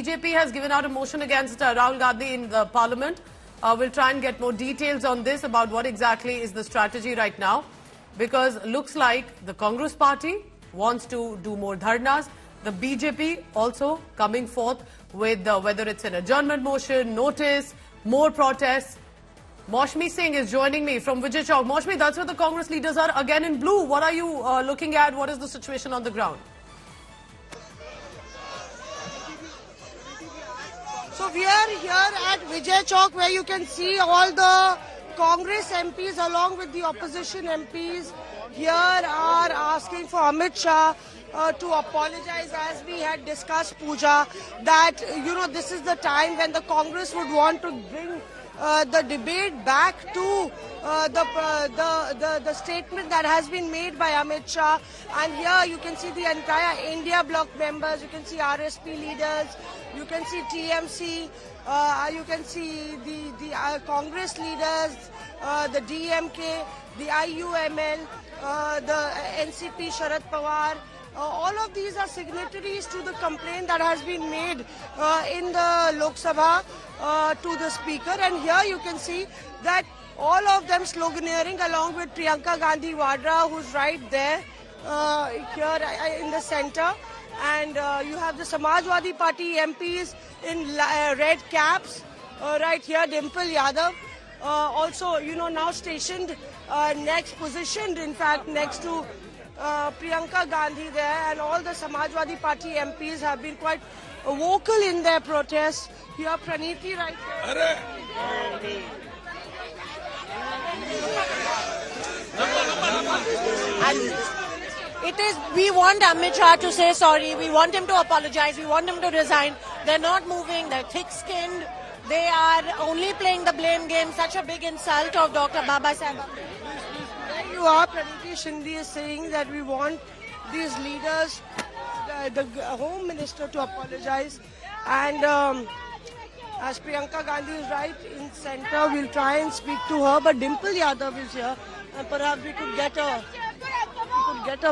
BJP has given out a motion against Rahul Gandhi in the parliament. We'll try and get more details on this about what exactly is the strategy right now, because looks like the Congress party wants to do more dharnas. The BJP also coming forth with whether it's an adjournment motion, notice, more protests. Maushmi Singh is joining me from Vijay Chowk. Maushmi, that's where the Congress leaders are again in blue. What are you looking at? What is the situation on the ground? So we are here at Vijay Chowk, where you can see all the Congress MPs along with the opposition MPs here are asking for Amit Shah to apologize, as we had discussed, Pooja, that this is the time when the Congress would want to bring the debate back to the statement that has been made by Amit Shah. And here you can see the entire India bloc members, you can see RSP leaders, you can see TMC, you can see the Congress leaders, the DMK, the IUML, the NCP, Sharad Pawar. All of these are signatories to the complaint that has been made in the Lok Sabha to the Speaker. And here you can see that all of them sloganeering along with Priyanka Gandhi Vadra, who's right there here in the center. And you have the Samajwadi Party MPs in red caps right here, Dimple Yadav. Also, now stationed positioned in fact next to Priyanka Gandhi there, and all the Samajwadi Party MPs have been quite vocal in their protests. Here, Praniti right there. And we want Amit Shah to say sorry, we want him to apologize, we want him to resign. They're not moving, they're thick-skinned, they are only playing the blame game, such a big insult of Dr. Babasaheb. There you are, Praniti Shinde is saying that we want these leaders, the Home Minister, to apologize. And as Priyanka Gandhi is right in center, we'll try and speak to her. But Dimple Yadav is here, and perhaps we could get a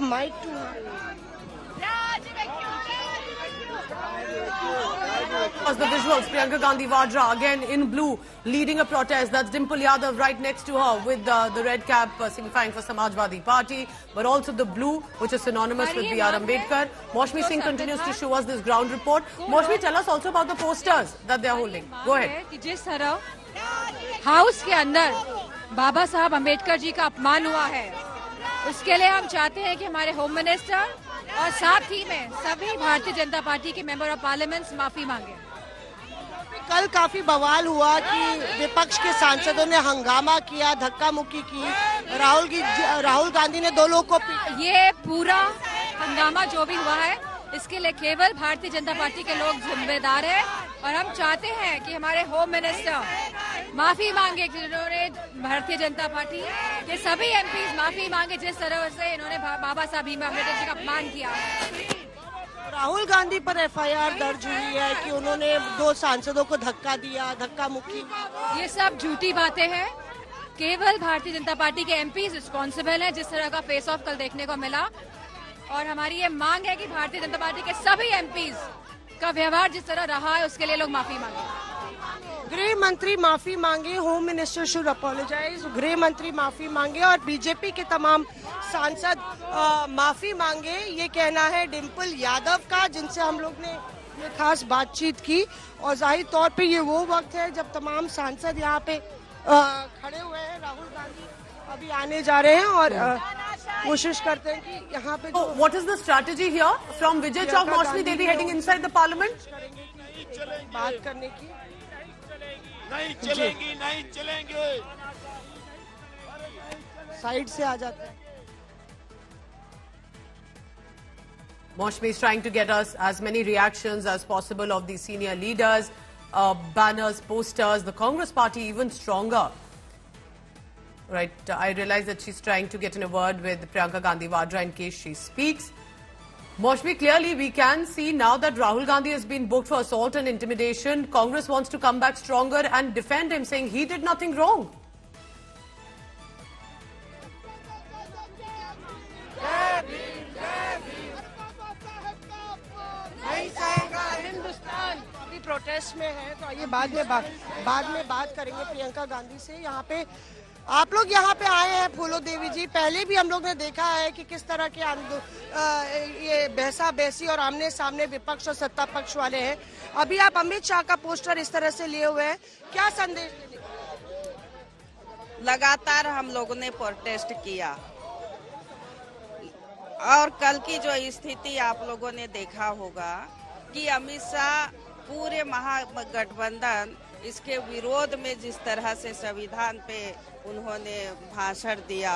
mic to her. The visuals, Priyanka Gandhi Vadra again in blue leading a protest. That's Dimple Yadav right next to her with the red cap signifying for Samajwadi Party, but also the blue, which is synonymous with B.R. Ambedkar. Maushmi Singh continues to show us this ground report. Maushmi, tell us also about the posters that they are holding. Go ahead. जिस तरह house के अंदर बाबा साहब अम्बेडकर जी का अपमान हुआ है, उसके लिए हम चाहते हैं कि हमारे होम मिनिस्टर और साथ ही में सभी भारतीय जनता पार्टी के मेंबर ऑफ पार्लियामेंट माफी मांगे। कल काफी बवाल हुआ कि विपक्ष के सांसदों ने हंगामा किया, धक्का मुक्की की, राहुल गांधी ने दो लोगों को पीटा। ये पूरा हंगामा जो भी हुआ है, इसके लिए केवल भारतीय जनता पार्टी के लोग जिम्मेदार हैं, और हम चाहते हैं कि हमारे होम मिनिस्टर माफी मांगे, जिन्होंने भारतीय जनता पार्टी के सभी एमपीज माफी मांगे जिस तरह से इन्होंने बाबा साहब भीमराव अम्बेडकर जी का अपमान किया। राहुल गांधी पर एफआईआर दर्ज हुई है कि उन्होंने दो सांसदों को धक्का दिया, धक्का मुक्की। ये सब झूठी बातें हैं। केवल भारतीय जनता पार्टी के एमपीज रिस्पॉन्सिबल हैं जिस तरह का फेस ऑफ कल देखने को मिला, और हमारी ये मांग है कि भारतीय जनता पार्टी के सभी एमपीज का व्यवहार जिस तरह रहा है उसके लिए लोग माफी मांगे। गृह मंत्री माफी मांगे, होम मिनिस्टर शुड अपोलोजाइज, गृह मंत्री माफी मांगे और बीजेपी के तमाम सांसद माफी मांगे, ये कहना है डिम्पल यादव का, जिनसे हम लोग ने ये खास बातचीत की। और जाहिर तौर पे ये वो वक्त है जब तमाम सांसद यहाँ पे खड़े हुए हैं। राहुल गांधी अभी आने जा रहे हैं और कोशिश करते हैं कि यहाँ पे What is the strategy here from Vijay Chowk? Maushmi, they'll be heading inside the parliament. बात करने की नहीं चलेंगे साइड से आ जाते हैं। Maushmi is trying to get us as many reactions as possible of the senior leaders, banners, posters, the Congress party even stronger. Right, I realize that she's trying to get in a word with Priyanka Gandhi Vadra in case she speaks. Maushmi, clearly we can see now that Rahul Gandhi has been booked for assault and intimidation. Congress wants to come back stronger and defend him, saying he did nothing wrong. नहीं चाहेगा Hindustan, protest में हैं, तो आइए बाद में बात करेंगे प्रियंका गांधी से। यहाँ पे आप लोग यहाँ पे आए हैं फूलो देवी जी, पहले भी हम लोग ने देखा है कि किस तरह के ये बहसा बहसी और आमने सामने विपक्ष और सत्ता पक्ष वाले हैं। अभी आप अमित शाह का पोस्टर इस तरह से लिए हुए हैं, क्या संदेश देंगे? लगातार हम लोगों ने प्रोटेस्ट किया और कल की जो स्थिति आप लोगों ने देखा होगा कि अमित शाह पूरे महागठबंधन इसके विरोध में जिस तरह से संविधान पे उन्होंने भाषण दिया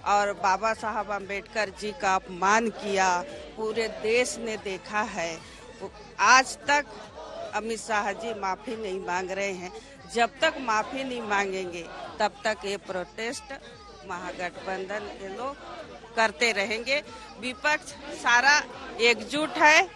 और बाबा साहब अम्बेडकर जी का अपमान किया, पूरे देश ने देखा है। आज तक अमित शाह जी माफी नहीं मांग रहे हैं। जब तक माफी नहीं मांगेंगे तब तक ये प्रोटेस्ट महागठबंधन के लोग करते रहेंगे। विपक्ष सारा एकजुट है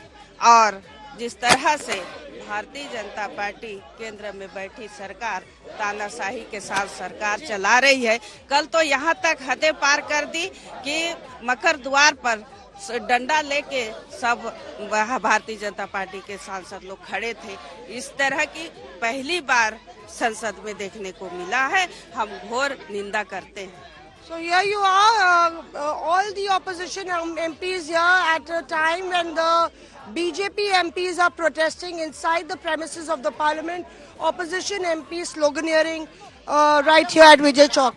और जिस तरह से भारतीय जनता पार्टी केंद्र में बैठी सरकार तानाशाही के साथ सरकार चला रही है। कल तो यहाँ तक हदें पार कर दी कि मकर द्वार पर डंडा लेके सब भारतीय जनता पार्टी के सांसद लोग खड़े थे। इस तरह की पहली बार संसद में देखने को मिला है, हम घोर निंदा करते हैं। So here you are, all the opposition MPs here at a time when the BJP MPs are protesting inside the premises of the parliament. Opposition MPs sloganeering right here at Vijay Chowk.